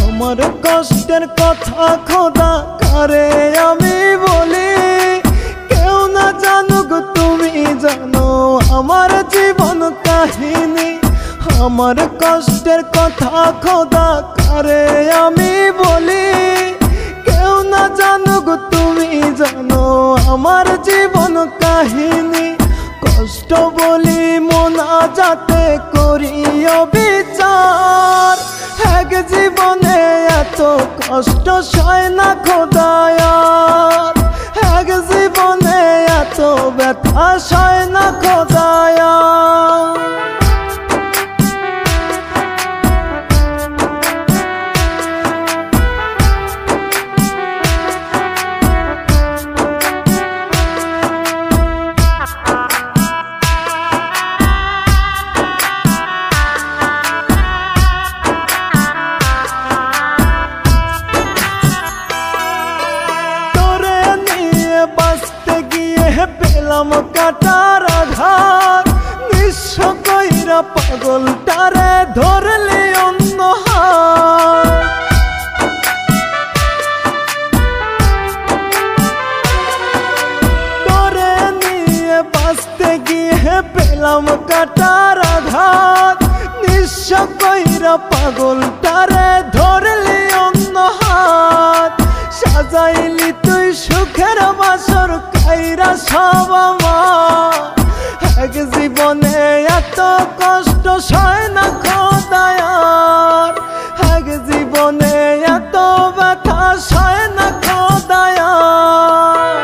আমার কষ্টের কথা খোদা কারে আমি বলি, কেউ না জানুক তুমি জানো আমার জীবন কাহিনী। আমার কষ্টের কথা খোদা কারে আমি বলি, কেউ না জানুক তুমি জানো আমার জীবন কাহিনী। কষ্ট বলি মোনাজাতে করিও বিচার, এক জীবনে এত কষ্ট সয় না খোদায়ার, এক জীবনে এত ব্যথা সয় না খোদায়ার। পেলাম কাটার আঘাত, নিঃস্ব কইরা পাগলটারে ধরলি অন্য হাত। তোরে নিয়ে বাঁচতে গিয়ে পেলাম কাটার আঘাত, নিঃস্ব কইরা পাগলটারে ধরলি অন্য হাত। সাজাইলি তুই সুখের বাসর কাইরা সব আমার, এক জীবনে এত কষ্ট সয় না খোদায়ার, এক জীবনে এত ব্যথা সয় না খোদায়ার।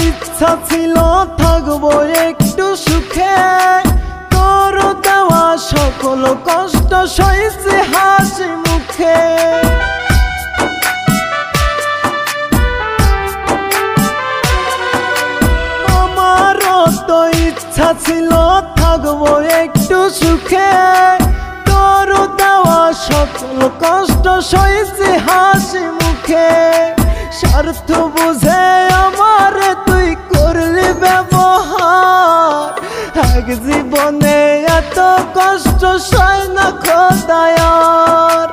ইচ্ছা ছিল থাকবো একটু সুখে, তোর দেওয়া সকল কষ্ট সইছে হাসি মুখে। আমারও তো ইচ্ছা ছিল থাকবো একটু সুখে, তোর দেওয়া সকল কষ্ট সইছে হাসি মুখে। স্বার্থ বুঝে আমার তুই করলি ব্যবহার, এক জীবনে এত কষ্ট সয় না খোদায়ার,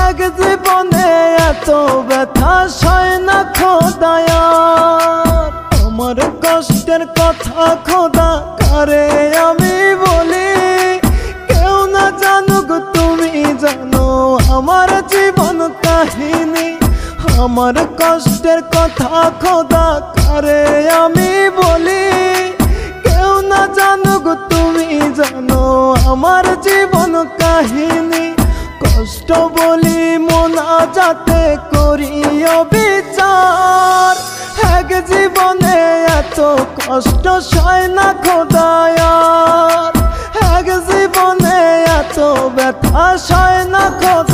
এক জীবনে এত ব্যথা সয় না খোদায়ার। আমার কষ্টের কথা খোদা কারে আমি বলি, কেউ না জানুক তুমি জানো আমার জীবন কাহিনী। আমার কষ্টের কথা খোদা কারে আমি বলি, কেউ না জানুক তুমি জানো আমার জীবন কাহিনী। কষ্ট বলি মোনাজাতে করিও বিচার, এক জীবনে এত কষ্ট সয় না খোদায়ার, এক জীবনে এত ব্যথা সয় না খোদায়ার।